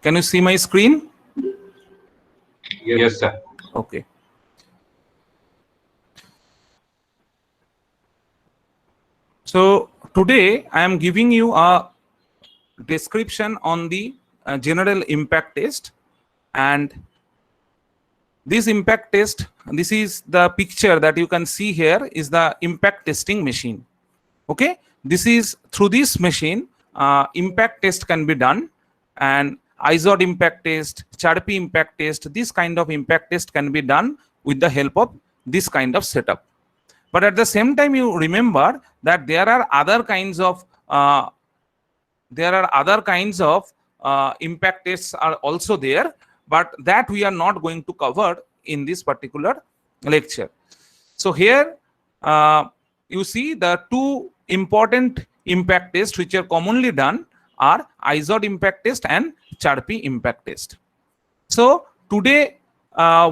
Can you see my screen? Yes, sir. Okay. So today I am giving you a description on the general impact test, and this impact test, this is the picture that you can see here, is the impact testing machine. Okay, this is through this machine impact test can be done, and IZOD impact test, Charpy impact test, this kind of impact test can be done with the help of this kind of setup. But at the same time, you remember that there are other kinds of impact tests are also there, but that we are not going to cover in this particular lecture. So here you see the two important impact tests which are commonly done are IZOD impact test and Charpy impact test. So today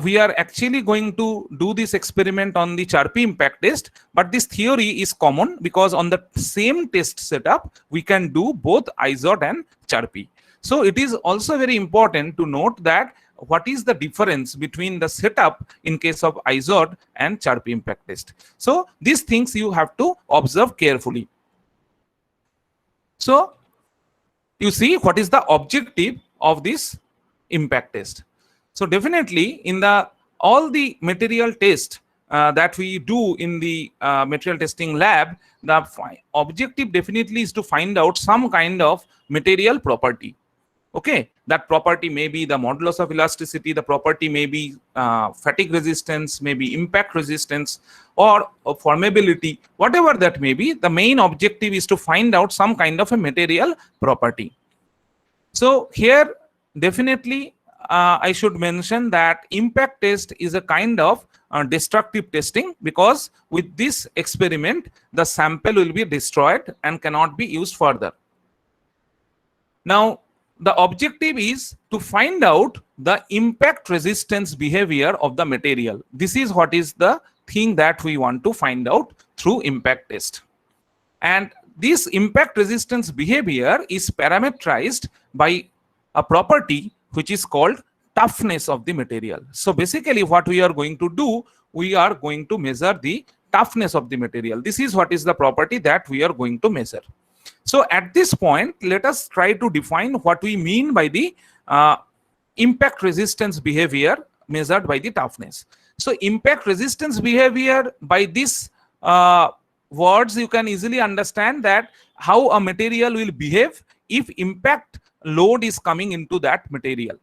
we are actually going to do this experiment on the Charpy impact test, but this theory is common because on the same test setup we can do both IZOD and Charpy. So it is also very important to note that what is the difference between the setup in case of IZOD and Charpy impact test. So these things you have to observe carefully. So you see what is the objective of this impact test. So definitely in the all the material test that we do in the material testing lab, the objective definitely is to find out some kind of material property. Okay, that property may be the modulus of elasticity, the property may be fatigue resistance, maybe impact resistance, or formability, whatever that may be. The main objective is to find out some kind of a material property. So here definitely I should mention that impact test is a kind of destructive testing, because with this experiment the sample will be destroyed and cannot be used further. Now the objective is to find out the impact resistance behavior of the material. This is what is the thing that we want to find out through impact test. And this impact resistance behavior is parameterized by a property which is called toughness of the material. So basically what we are going to do, we are going to measure the toughness of the material. This is what is the property that we are going to measure. So at this point, let us try to define what we mean by the impact resistance behavior measured by the toughness. So impact resistance behavior, by this words you can easily understand that how a material will behave if impact load is coming into that material.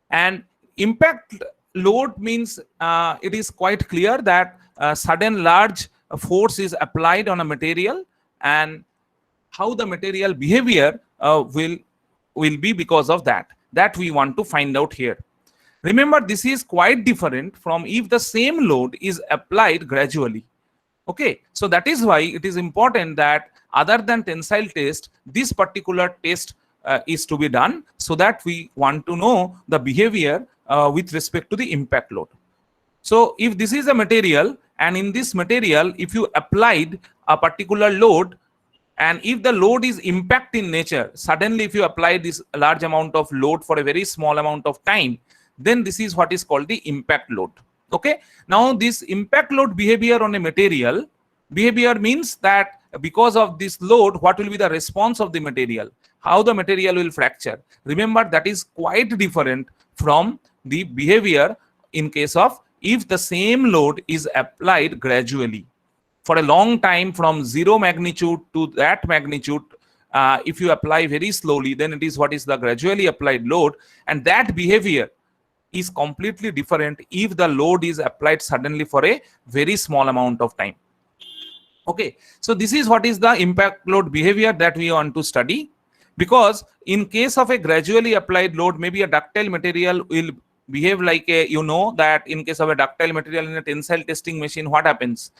And impact load means it is quite clear that a sudden large force is applied on a material, and how the material behavior will be because of that we want to find out here. Remember, this is quite different from if the same load is applied gradually. Okay, so that is why it is important that other than tensile test, this particular test is to be done, so that we want to know the behavior with respect to the impact load. So if this is a material, and in this material if you applied a particular load, and if the load is impact in nature, suddenly if you apply this large amount of load for a very small amount of time, then this is what is called the impact load. Okay, now this impact load behavior on a material, behavior means that because of this load, what will be the response of the material, how the material will fracture. Remember, that is quite different from the behavior in case of if the same load is applied gradually for a long time, from 0 magnitude to that magnitude. If you apply very slowly, then it is what is the gradually applied load, and that behavior is completely different if the load is applied suddenly for a very small amount of time. Okay, so this is what is the impact load behavior that we want to study, because in case of a gradually applied load, maybe a ductile material will behave like a, you know that in case of a ductile material in a tensile testing machine, what happens?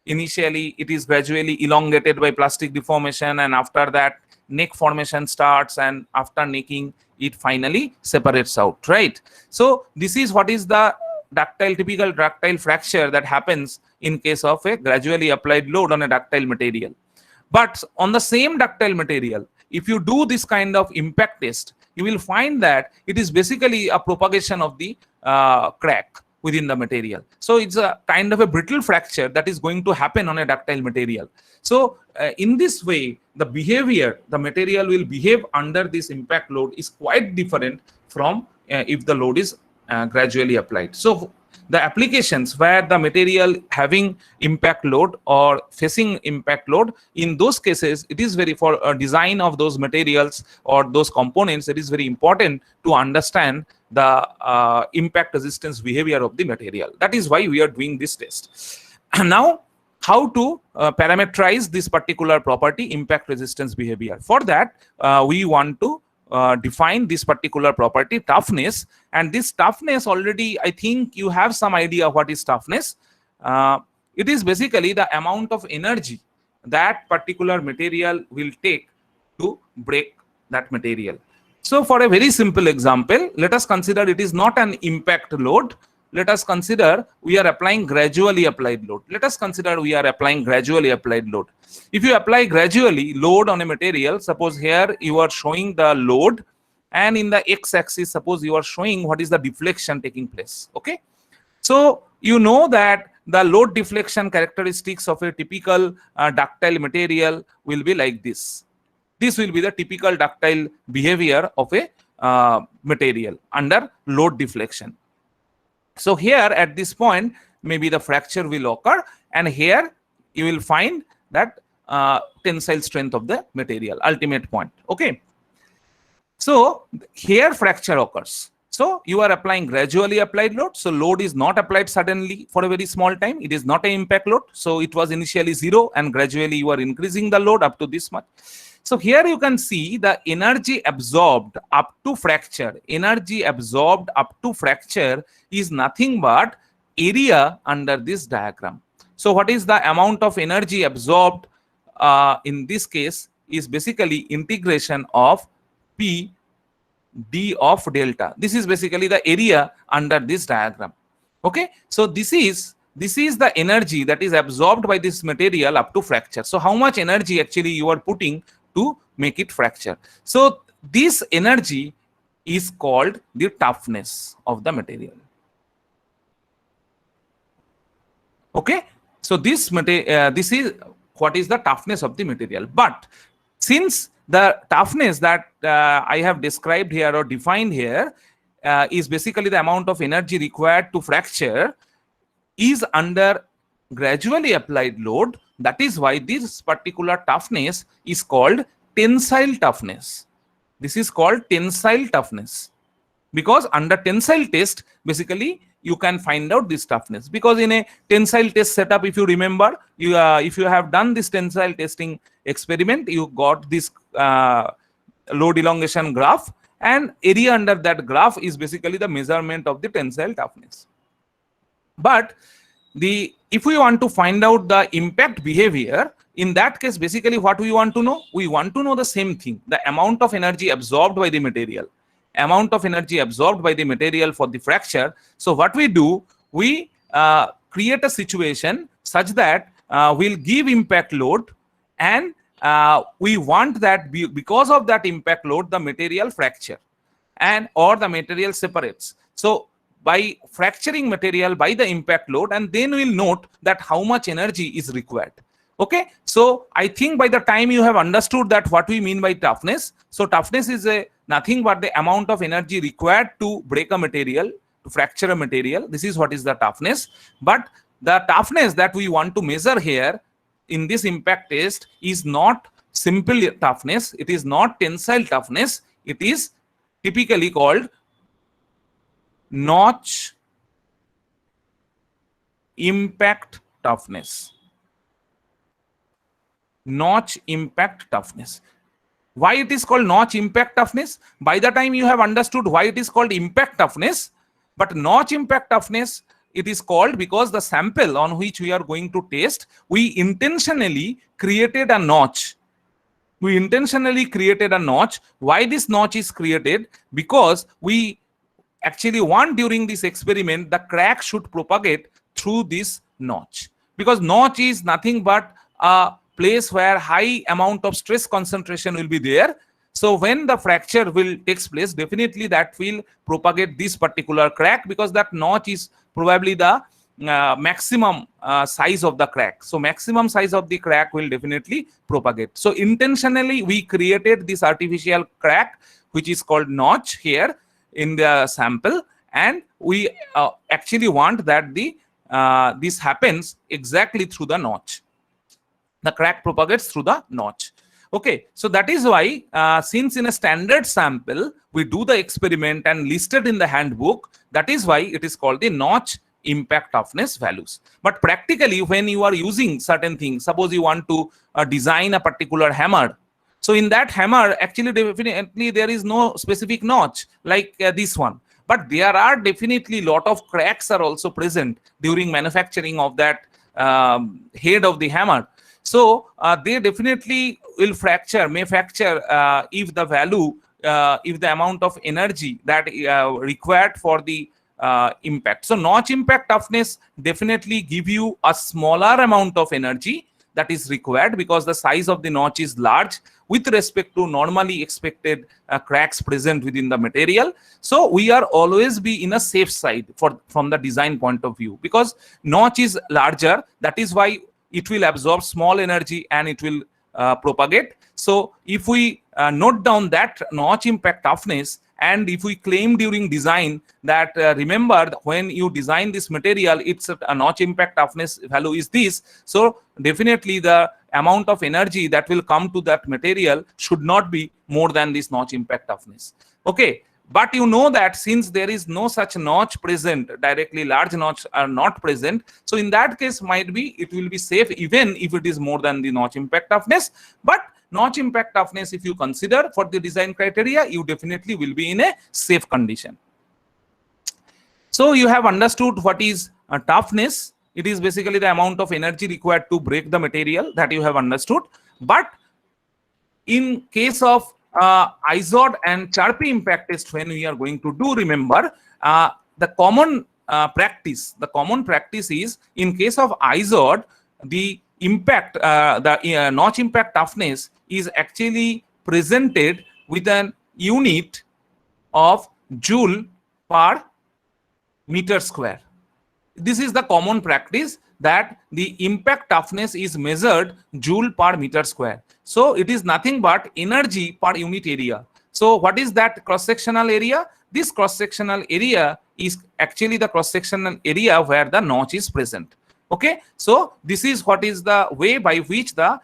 Initially it is gradually elongated by plastic deformation, and after that neck formation starts, and after necking it finally separates out, right? So this is what is the typical ductile fracture that happens in case of a gradually applied load on a ductile material. But on the same ductile material, if you do this kind of impact test, you will find that it is basically a propagation of the crack within the material. So it's a kind of a brittle fracture that is going to happen on a ductile material. So in this way, the behavior, the material will behave under this impact load is quite different from if the load is gradually applied. So the applications where the material having impact load or facing impact load, in those cases, it is very, for a design of those materials or those components, it is very important to understand the impact resistance behavior of the material. That is why we are doing this test. And now, how to parameterize this particular property, impact resistance behavior? For that, we want to define this particular property, toughness. And this toughness, already I think you have some idea of what is toughness. It is basically the amount of energy that particular material will take to break that material. So for a very simple example, let us consider it is not an impact load. Let us consider we are applying gradually applied load. Let us consider we are applying gradually applied load. If you apply gradually load on a material, suppose here you are showing the load, and in the x-axis, suppose you are showing what is the deflection taking place. Okay, so you know that the load deflection characteristics of a typical ductile material will be like this. This will be the typical ductile behavior of a material under load deflection. So here at this point, maybe the fracture will occur, and here you will find that tensile strength of the material, ultimate point. Okay. So here fracture occurs. So you are applying gradually applied load. So load is not applied suddenly for a very small time. It is not an impact load. So it was initially 0, and gradually you are increasing the load up to this much. So here you can see the energy absorbed up to fracture. Energy absorbed up to fracture is nothing but area under this diagram. So what is the amount of energy absorbed in this case is basically integration of P d of delta. This is basically the area under this diagram. Okay, so this is the energy that is absorbed by this material up to fracture. So how much energy actually you are putting to make it fracture? So this energy is called the toughness of the material. Okay, so this is what is the toughness of the material. But since the toughness that I have described here or defined here is basically the amount of energy required to fracture is under gradually applied load, that is why this particular toughness is called tensile toughness. This is called tensile toughness, because under tensile test, basically you can find out this toughness. Because in a tensile test setup, if you remember, if you have done this tensile testing experiment, you got this load elongation graph, and area under that graph is basically the measurement of the tensile toughness. But if we want to find out the impact behavior, in that case, basically what we want to know? We want to know the same thing, the amount of energy absorbed by the material. Amount of energy absorbed by the material for the fracture. So what we do, we create a situation such that we'll give impact load, and we want that because of that impact load, the material fracture or the material separates. So by fracturing material by the impact load, and then we'll note that how much energy is required. Okay, so I think by the time you have understood that what we mean by toughness, so toughness is nothing but the amount of energy required to break a material, to fracture a material. This is what is the toughness. But the toughness that we want to measure here in this impact test is not simple toughness. It is not tensile toughness. It is typically called notch impact toughness. Notch impact toughness. Why it is called notch impact toughness? By the time you have understood why it is called impact toughness, but notch impact toughness, it is called because the sample on which we are going to test, we intentionally created a notch. We intentionally created a notch. Why this notch is created? Because we actually want during this experiment the crack should propagate through this notch. Because notch is nothing but a place where high amount of stress concentration will be there. So when the fracture will takes place, definitely that will propagate this particular crack, because that notch is probably the maximum size of the crack. So maximum size of the crack will definitely propagate. So intentionally we created this artificial crack, which is called notch here in the sample, and we actually want that the this happens exactly through the notch. The crack propagates through the notch. Okay, so that is why since in a standard sample we do the experiment and listed in the handbook, that is why it is called the notch impact toughness values. But practically when you are using certain things, suppose you want to design a particular hammer, so in that hammer actually definitely there is no specific notch like this one, but there are definitely lot of cracks are also present during manufacturing of that head of the hammer. So they definitely will may fracture if the value, if the amount of energy that required for the impact. So notch impact toughness definitely give you a smaller amount of energy that is required, because the size of the notch is large with respect to normally expected cracks present within the material. So we are always be in a safe side from the design point of view, because notch is larger. That is why it will absorb small energy and it will propagate. So if we note down that notch impact toughness, and if we claim during design that remember when you design this material, it's a notch impact toughness value is this, so definitely the amount of energy that will come to that material should not be more than this notch impact toughness. Okay, but you know that since there is no such notch present directly, large notch are not present, so in that case might be it will be safe even if it is more than the notch impact toughness. But notch impact toughness, if you consider for the design criteria, you definitely will be in a safe condition. So you have understood what is toughness. It is basically the amount of energy required to break the material, that you have understood. But in case of IZOD and Charpy impact test, when we are going to do, remember the common practice is, in case of IZOD, the impact, the notch impact toughness is actually presented with an unit of joule per meter square. This is the common practice, that the impact toughness is measured joule per meter square. So it is nothing but energy per unit area. So what is that cross-sectional area? This cross-sectional area is actually the cross-sectional area where the notch is present. Okay, so this is what is the way by which the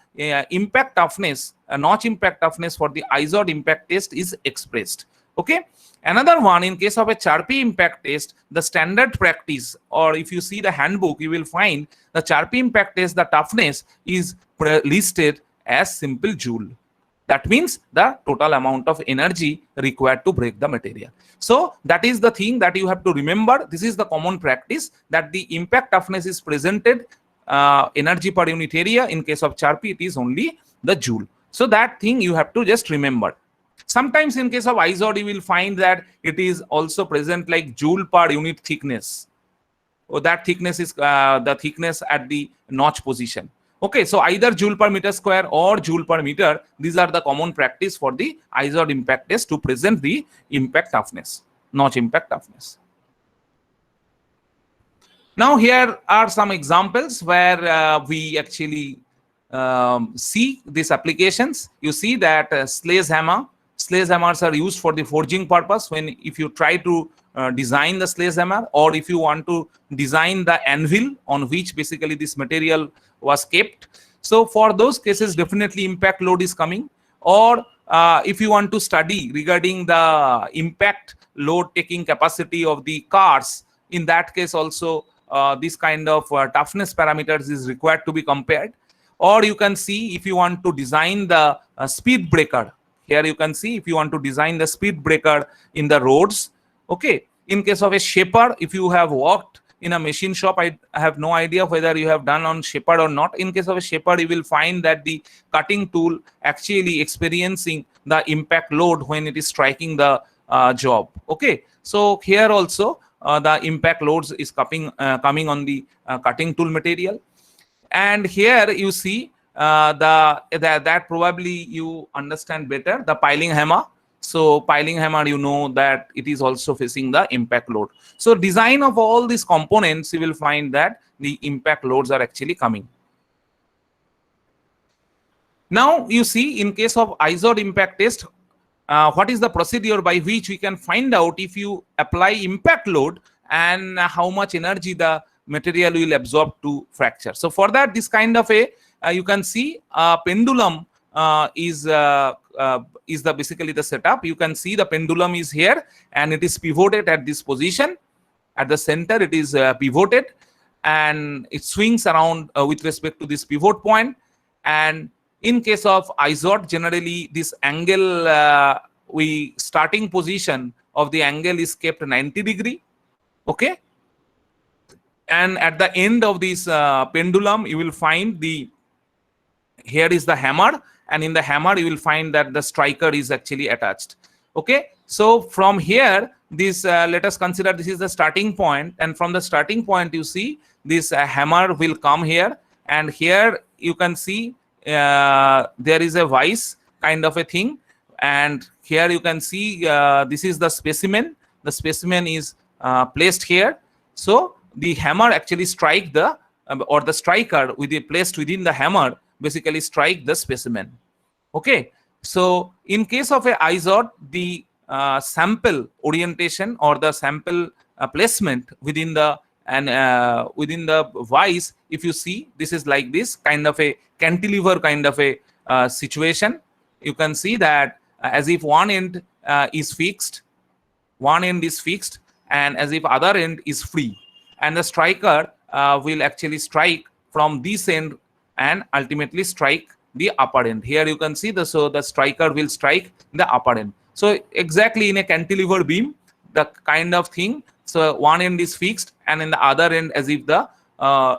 impact toughness, notch impact toughness for the IZOD impact test is expressed. Okay, another one, in case of a Charpy impact test, the standard practice, or if you see the handbook, you will find the Charpy impact test, the toughness is listed as simple joule. That means the total amount of energy required to break the material. So that is the thing that you have to remember. This is the common practice, that the impact toughness is presented energy per unit area. In case of Charpy, it is only the joule. So that thing you have to just remember. Sometimes in case of IZOD, you will find that it is also present like joule per unit thickness. Or that thickness is the thickness at the notch position. Okay, so either joule per meter square or joule per meter, these are the common practice for the IZOD impact test to present the impact toughness, notch impact toughness. Now here are some examples where we actually see these applications. You see that Slaze hammers are used for the forging purpose. When if you try to design the Slaze hammer, or if you want to design the anvil on which basically this material was kept, so for those cases definitely impact load is coming. Or if you want to study regarding the impact load taking capacity of the cars, in that case also this kind of toughness parameters is required to be compared. Or you can see if you want to design the speed breaker. Here you can see if you want to design the speed breaker in the roads. Okay, in case of a shaper, if you have worked in a machine shop, I have no idea whether you have done on shaper or not. In case of a shaper, you will find that the cutting tool actually experiencing the impact load when it is striking the job. Okay, so here also the impact loads is coming on the cutting tool material. And here you see that probably you understand better, the piling hammer. So piling hammer, you know that it is also facing the impact load. So design of all these components, you will find that the impact loads are actually coming. Now you see, in case of IZOD impact test, what is the procedure by which we can find out if you apply impact load and how much energy the material will absorb to fracture. So for that, this kind of a you can see pendulum is the basically the setup. You can see the pendulum is here and it is pivoted at this position. At the center, it is pivoted and it swings around with respect to this pivot point. And in case of IZOD, generally this angle, starting position of the angle is kept 90 degree. Okay. And at the end of this pendulum, you will find here is the hammer, and in the hammer you will find that the striker is actually attached. Okay. So from here, this let us consider this is the starting point, and from the starting point you see this hammer will come here, and here you can see there is a vice kind of a thing, and here you can see this is the specimen. The specimen is placed here. So the hammer actually strike the or the striker placed within the hammer basically strike the specimen. Okay. So in case of a IZOD, the sample orientation or the sample placement within the vice, if you see, this is like this kind of a cantilever kind of a situation. You can see that as if one end is fixed, and as if other end is free, and the striker will actually strike from this end and ultimately strike the upper end. Here you can see the striker will strike the upper end. So exactly in a cantilever beam, the kind of thing. So one end is fixed and in the other end as if the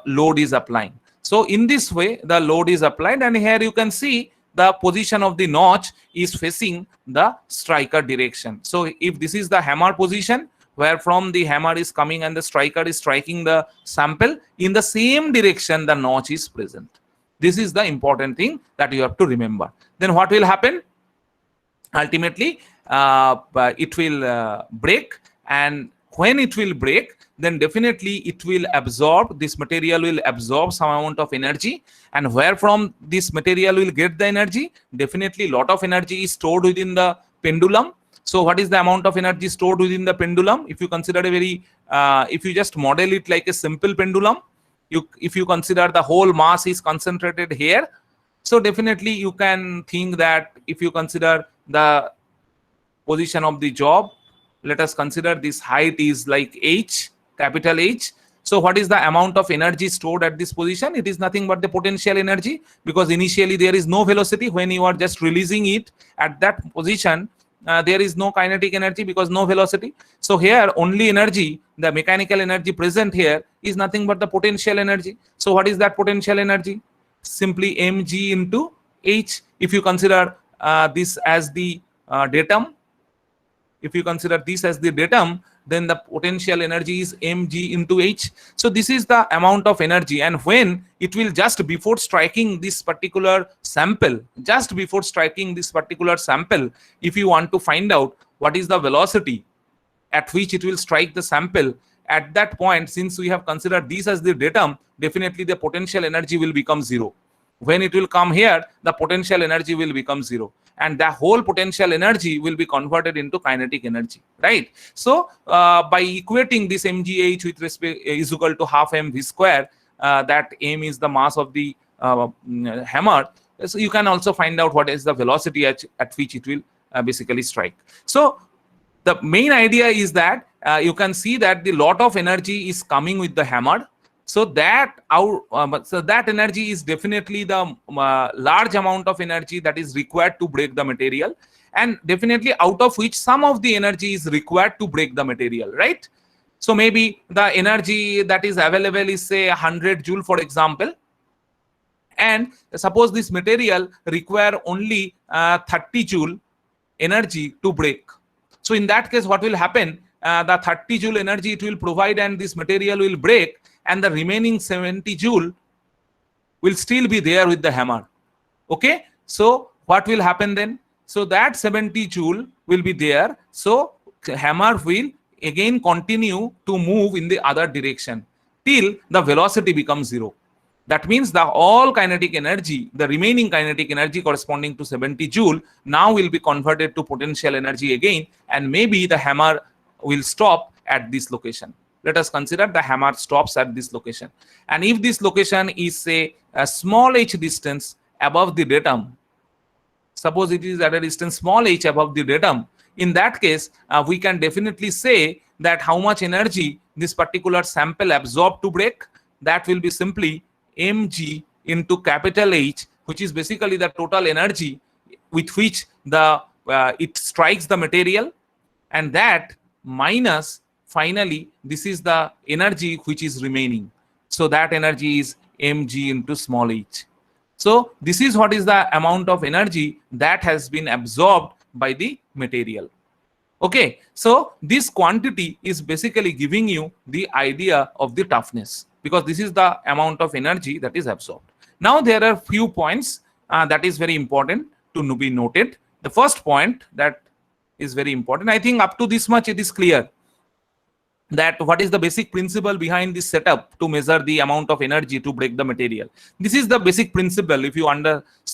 load is applying. So in this way the load is applied, and here you can see the position of the notch is facing the striker direction. So if this is the hammer position, where from the hammer is coming and the striker is striking the sample, in the same direction the notch is present. This is the important thing that you have to remember. Then what will happen? Ultimately it will break, and when it will break, then definitely it will absorb, this material will absorb some amount of energy, and where from this material will get the energy? Definitely lot of energy is stored within the pendulum. So what is the amount of energy stored within the pendulum? If you consider a very if you just model it like a simple pendulum, if you consider the whole mass is concentrated here, so definitely you can think that if you consider the position of the job, let us consider this height is like h, capital H. So what is the amount of energy stored at this position? It is nothing but the potential energy, because initially there is no velocity. When you are just releasing it at that position, there is no kinetic energy because no velocity. So here only energy, the mechanical energy present here is nothing but the potential energy. So what is that potential energy? Simply mg into h. If you consider this as the datum, then the potential energy is mg into h. So this is the amount of energy, and when it will just before striking this particular sample, if you want to find out what is the velocity at which it will strike the sample, at that point, since we have considered this as the datum, definitely the potential energy will become zero. When it will come here, the potential energy will become zero, and the whole potential energy will be converted into kinetic energy, right? So by equating this mgh with respect is equal to half mv square, that m is the mass of the hammer, so you can also find out what is the velocity at which it will basically strike. So the main idea is that you can see that the lot of energy is coming with the hammer. So that that energy is definitely the large amount of energy that is required to break the material, and definitely out of which some of the energy is required to break the material, right? So maybe the energy that is available is say 100 joule, for example, and suppose this material require only 30 joule energy to break. So in that case, what will happen? The 30 joule energy it will provide, and this material will break, and the remaining 70 joule will still be there with the hammer. Okay, so what will happen then? So that 70 joule will be there. So hammer will again continue to move in the other direction till the velocity becomes 0. That means the all kinetic energy, the remaining kinetic energy corresponding to 70 joule, now will be converted to potential energy again, and maybe the hammer will stop at this location. Let us consider the hammer stops at this location. And if this location is, say, a small h distance above the datum, suppose it is at a distance small h above the datum, in that case, we can definitely say that how much energy this particular sample absorbed to break, that will be simply mg into capital H, which is basically the total energy with which the it strikes the material, and that minus finally this is the energy which is remaining. So that energy is mg into small h. So this is what is the amount of energy that has been absorbed by the material. Okay, so this quantity is basically giving you the idea of the toughness, because this is the amount of energy that is absorbed. Now there are few points that is very important to be noted. The first point that is very important, I think up to this much it is clear that what is the basic principle behind this setup to measure the amount of energy to break the material. This is the basic principle if you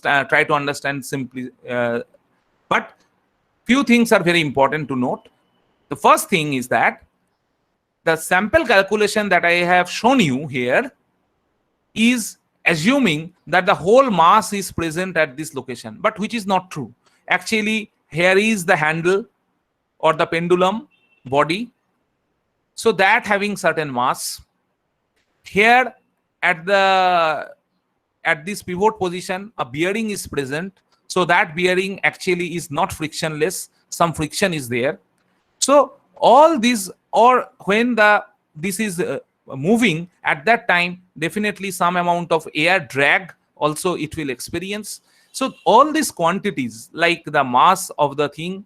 try to understand simply. But few things are very important to note. The first thing is that the sample calculation that I have shown you here is assuming that the whole mass is present at this location, but which is not true. Actually, here is the handle or the pendulum body, so that having certain mass. Here at this pivot position, a bearing is present, so that bearing actually is not frictionless, some friction is there. So all these, or when this is moving, at that time definitely some amount of air drag also it will experience. So all these quantities, like the mass of the thing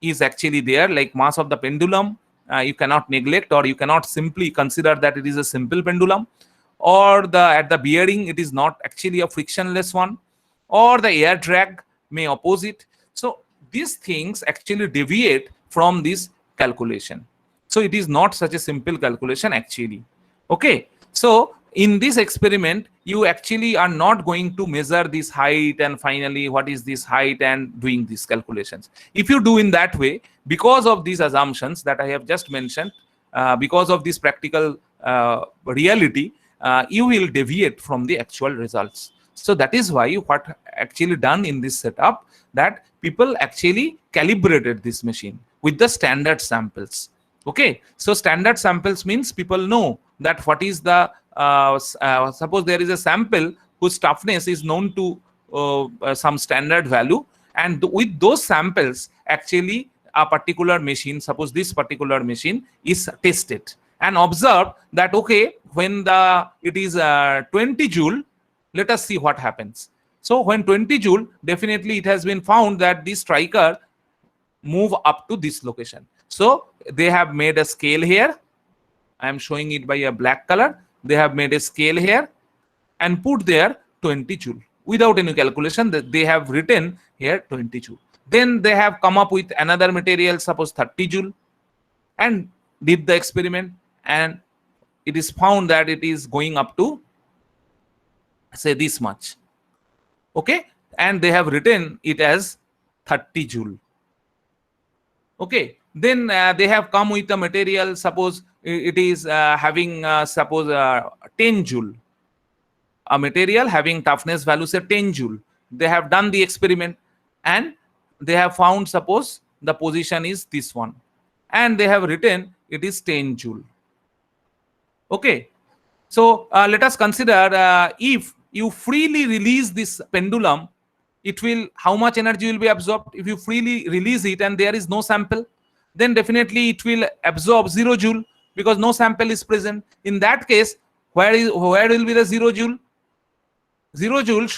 is actually there, like mass of the pendulum, you cannot neglect, or you cannot simply consider that it is a simple pendulum, or at the bearing it is not actually a frictionless one, or the air drag may oppose it. So these things actually deviate from this calculation. So it is not such a simple calculation actually. Okay, so in this experiment you actually are not going to measure this height and finally what is this height and doing these calculations. If you do in that way, because of these assumptions that I have just mentioned, because of this practical reality, you will deviate from the actual results. So that is why what actually done in this setup, that people actually calibrated this machine with the standard samples. Okay, so standard samples means people know that what is the suppose there is a sample whose toughness is known to some standard value, and with those samples actually a particular machine, suppose this particular machine is tested and observe that okay, when it is 20 joule, let us see what happens. So when 20 joule, definitely it has been found that this striker move up to this location. So they have made a scale here. I am showing it by a black color. They have made a scale here and put there 20 joule without any calculation. That they have written here 20 joule. Then they have come up with another material, suppose 30 joule, and did the experiment, and it is found that it is going up to say this much. Okay, and they have written it as 30 joule. Okay, then they have come with a material, suppose it is having suppose 10 joule, a material having toughness value say 10 joule. They have done the experiment and they have found, suppose the position is this one, and they have written it is 10 joule. Okay, so let us consider if you freely release this pendulum, it will, how much energy will be absorbed? If you freely release it and there is no sample, then definitely it will absorb 0 joule, because no sample is present. In that case, where will be the 0 joule? 0 joule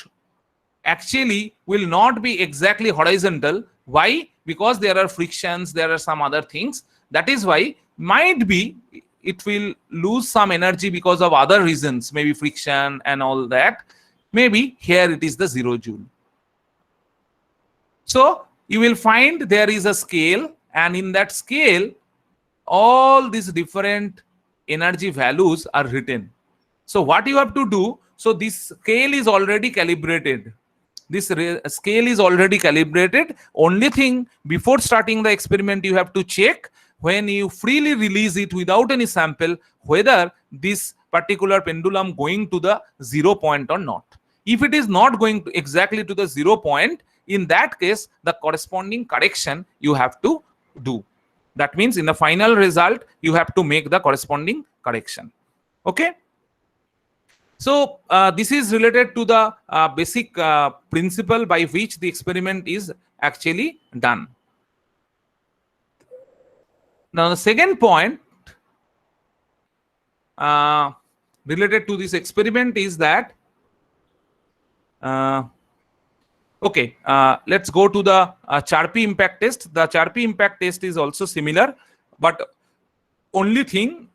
actually will not be exactly horizontal. Why? Because there are frictions, there are some other things. That is why might be it will lose some energy because of other reasons, maybe friction and all that. Maybe here it is the 0 joule. So you will find there is a scale, and in that scale, all these different energy values are written. So what you have to do, so this scale is already calibrated. Scale is already calibrated. Only thing, before starting the experiment, you have to check when you freely release it without any sample, whether this particular pendulum going to the 0 point or not. If it is not going to exactly to the 0 point, in that case, the corresponding correction you have to do. That means in the final result, you have to make the corresponding correction. Okay. So this is related to the basic principle by which the experiment is actually done. Now the second point related to this experiment is that okay, let's go to the Charpy impact test. The Charpy impact test is also similar, but only thing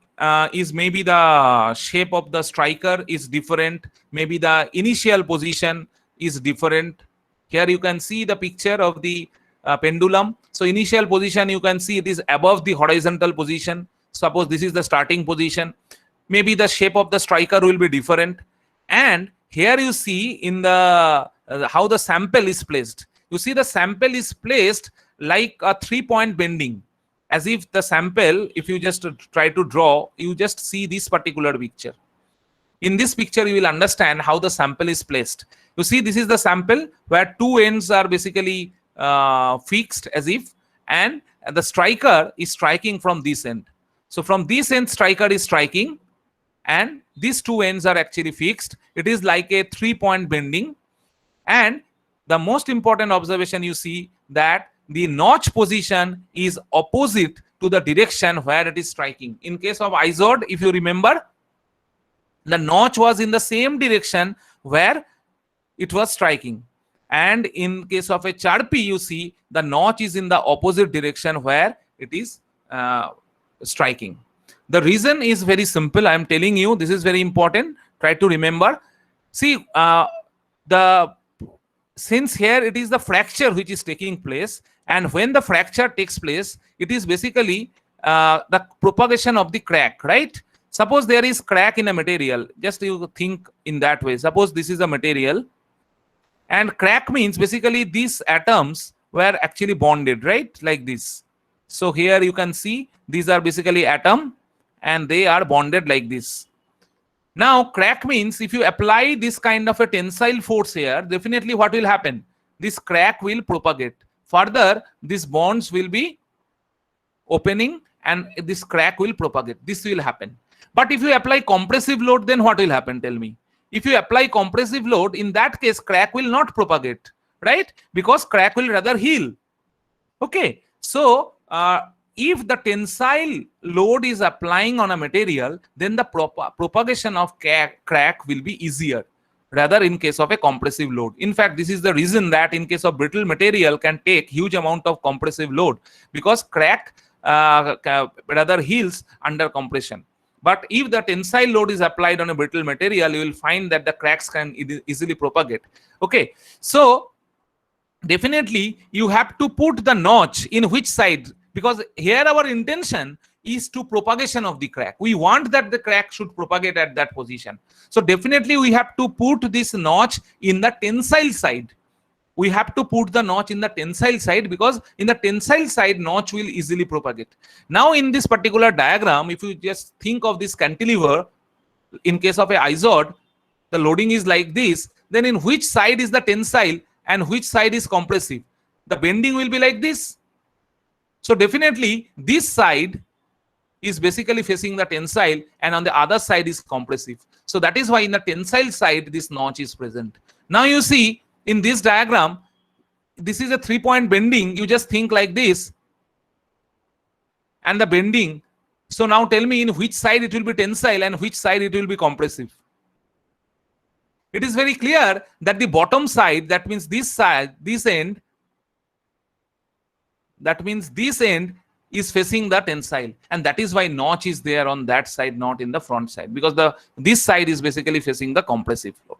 is maybe the shape of the striker is different. Maybe the initial position is different. Here you can see the picture of the pendulum. So initial position, you can see it is above the horizontal position. Suppose this is the starting position. Maybe the shape of the striker will be different. And here you see in the how the sample is placed. You see the sample is placed like a 3-point bending, as if the sample, if you just try to draw, you just see this particular picture. In this picture, you will understand how the sample is placed. You see, this is the sample where two ends are basically fixed as if, and the striker is striking from this end. So from this end, striker is striking, and these two ends are actually fixed. It is like a 3-point bending. And the most important observation, you see that the notch position is opposite to the direction where it is striking. In case of IZOD, if you remember, the notch was in the same direction where it was striking. And in case of a Charpy, you see the notch is in the opposite direction where it is striking. The reason is very simple. I am telling you, this is very important. Try to remember. See, since here it is the fracture which is taking place, and when the fracture takes place, it is basically the propagation of the crack, right? Suppose there is crack in a material. Just you think in that way. Suppose this is a material, and crack means basically these atoms were actually bonded, right? Like this. So here you can see these are basically atom, and they are bonded like this. Now, crack means if you apply this kind of a tensile force here, definitely what will happen? This crack will propagate. Further, these bonds will be opening and this crack will propagate. This will happen. But if you apply compressive load, then what will happen? Tell me. If you apply compressive load, in that case, crack will not propagate, right? Because crack will rather heal. Okay. So, if the tensile load is applying on a material, then the propagation of crack will be easier rather in case of a compressive load. In fact, this is the reason that in case of brittle material can take huge amount of compressive load, because crack rather heals under compression. But if the tensile load is applied on a brittle material, you will find that the cracks can easily propagate. Okay, so definitely you have to put the notch in which side, because here our intention is to propagation of the crack. We want that the crack should propagate at that position. So definitely we have to put this notch in the tensile side. We have to put the notch in the tensile side, because in the tensile side, notch will easily propagate. Now in this particular diagram, if you just think of this cantilever, in case of a IZOD, the loading is like this, then in which side is the tensile and which side is compressive? The bending will be like this. So definitely this side is basically facing the tensile and on the other side is compressive. So that is why in the tensile side this notch is present. Now you see in this diagram, this is a 3-point bending. You just think like this and the bending. So now tell me in which side it will be tensile and which side it will be compressive. It is very clear that the bottom side, that means this side, this end, that means this end is facing the tensile, and that is why notch is there on that side, not in the front side, because this side is basically facing the compressive load.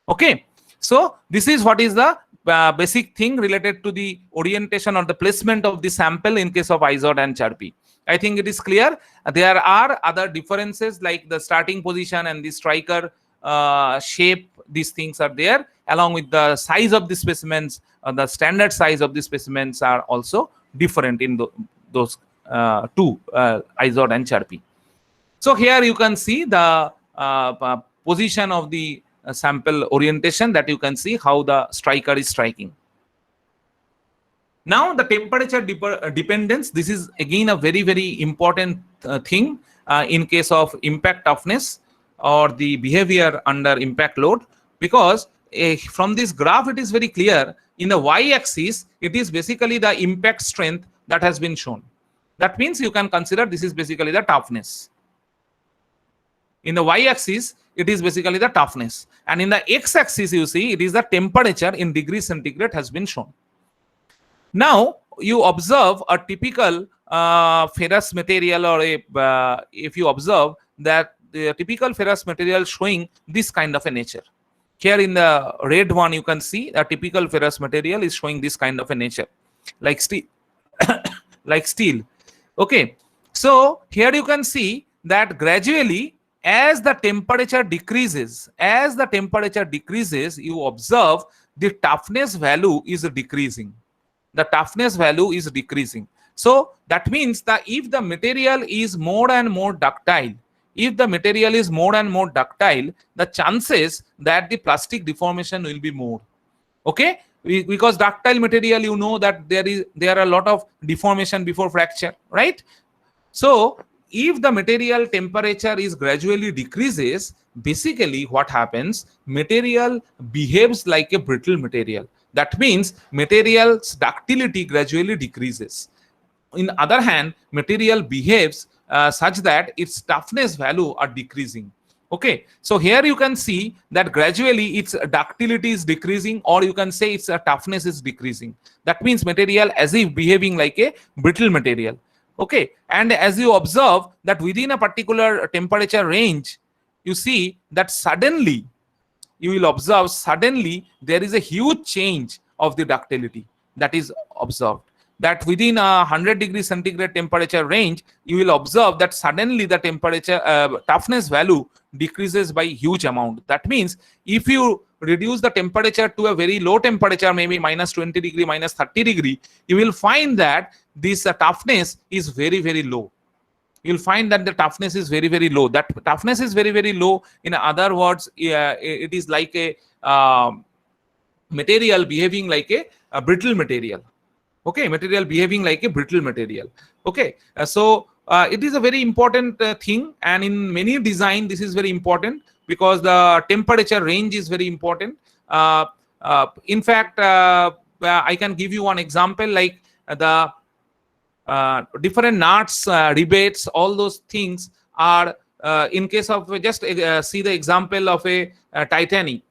Okay, so this is what is the basic thing related to the orientation or the placement of the sample in case of IZOD and Charpy. I think it is clear. There are other differences like the starting position and the striker shape. These things are there, along with the size of the specimens. The standard size of the specimens are also different in those two, IZOD and Charpy. So here you can see the position of the sample orientation, that you can see how the striker is striking. Now the temperature dependence, this is again a very, very important thing in case of impact toughness or the behavior under impact load, because from this graph it is very clear. In the y-axis, it is basically the impact strength that has been shown. That means you can consider this is basically the toughness. In the y-axis, it is basically the toughness. And in the x-axis, you see, it is the temperature in degrees centigrade has been shown. Now, you observe a typical ferrous material, or if you observe that the typical ferrous material showing this kind of a nature. Here in the red one, you can see a typical ferrous material is showing this kind of a nature, like steel. Like steel. Okay. So, here you can see that gradually, as the temperature decreases, you observe the toughness value is decreasing. The toughness value is decreasing. So that means that if the material is more and more ductile, the chances that the plastic deformation will be more. Okay, because ductile material, you know that there are a lot of deformation before fracture, right? So if the material temperature is gradually decreases, basically what happens, material behaves like a brittle material. That means material's ductility gradually decreases. In the other hand, material behaves such that its toughness value are decreasing. Okay, so here you can see that gradually its ductility is decreasing, or you can say its toughness is decreasing. That means material as if behaving like a brittle material. Okay, and as you observe that within a particular temperature range, you see that suddenly, you will observe suddenly there is a huge change of the ductility that is observed. That within a 100 degrees centigrade temperature range, you will observe that suddenly the temperature toughness value decreases by huge amount. That means if you reduce the temperature to a very low temperature, maybe minus 20 degree, minus 30 degree, you will find that this toughness is very, very low. You'll find that the toughness is very, very low. That toughness is very, very low. In other words, it is like a material behaving like a brittle material. Okay, material behaving like a brittle material. Okay, so it is a very important thing, and in many design this is very important because the temperature range is very important. In fact, I can give you one example, like the different nuts, rebates, all those things are in case of just see the example of a Titanic.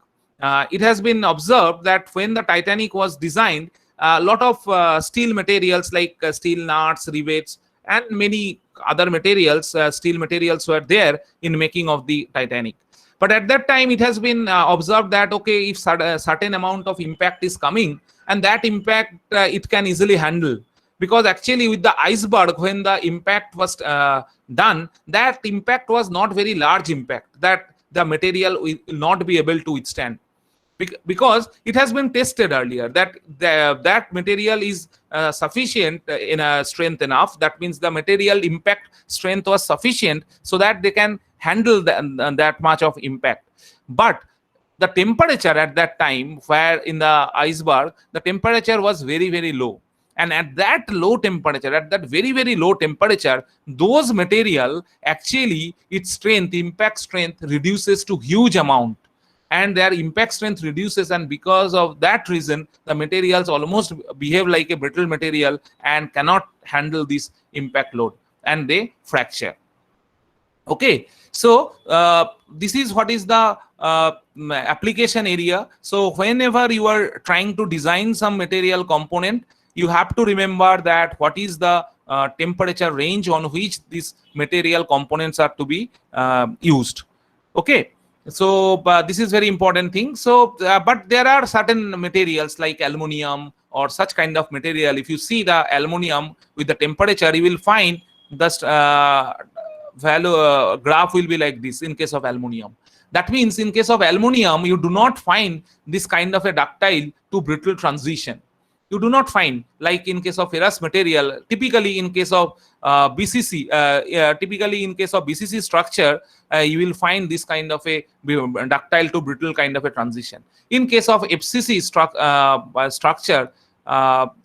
It has been observed that when the Titanic was designed, a lot of steel materials like steel nuts, rivets, and many other materials, steel materials were there in making of the Titanic. But at that time, it has been observed that, okay, if a certain amount of impact is coming, and that impact it can easily handle. Because actually with the iceberg, when the impact was done, that impact was not very large impact that the material will not be able to withstand. Because it has been tested earlier that that material is sufficient in a strength enough. That means the material impact strength was sufficient so that they can handle that much of impact. But the temperature at that time, where in the iceberg, the temperature was very, very low. And at that low temperature, at that very, very low temperature, those material actually its strength, impact strength reduces to huge amount. And their impact strength reduces, and because of that reason, the materials almost behave like a brittle material and cannot handle this impact load, and they fracture. Okay, so this is what is the application area. So whenever you are trying to design some material component, you have to remember that what is the temperature range on which these material components are to be used. Okay. So this is very important thing. So but there are certain materials like aluminum or such kind of material. If you see the aluminum with the temperature, you will find the value graph will be like this in case of aluminum. That means in case of aluminum, you do not find this kind of a ductile to brittle transition. You do not find, like in case of ferrous material, typically in case of BCC, typically in case of BCC structure, you will find this kind of a ductile to brittle kind of a transition. In case of FCC structure,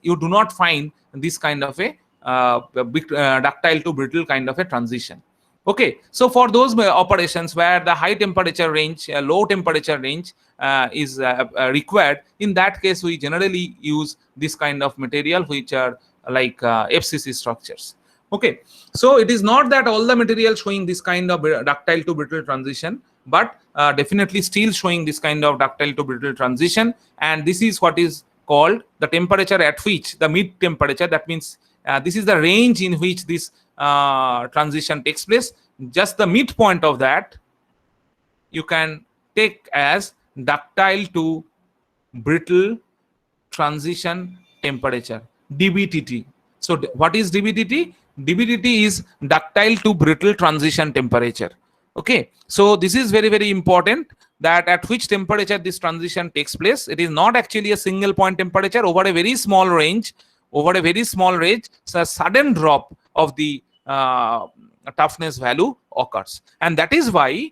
you do not find this kind of a ductile to brittle kind of a transition. Okay, so for those operations where the high temperature range, low temperature range is required, in that case we generally use this kind of material which are like FCC structures. Okay, so it is not that all the material showing this kind of ductile to brittle transition, but definitely still showing this kind of ductile to brittle transition, and this is what is called the temperature at which the mid temperature, that means this is the range in which this transition takes place. Just the midpoint of that you can take as ductile to brittle transition temperature, DBTT. So what is DBTT? DBTT is ductile to brittle transition temperature. Okay, so this is very, very important, that at which temperature this transition takes place. It is not actually a single point temperature. Over a very small range, so a sudden drop of the toughness value occurs, and that is why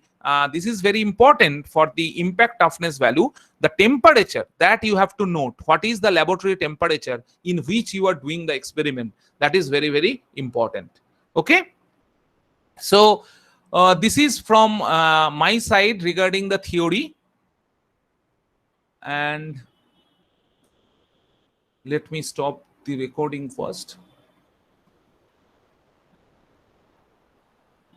this is very important for the impact toughness value. The temperature that you have to note, what is the laboratory temperature in which you are doing the experiment, that is very, very important. Okay, so this is from my side regarding the theory, and let me stop the recording first.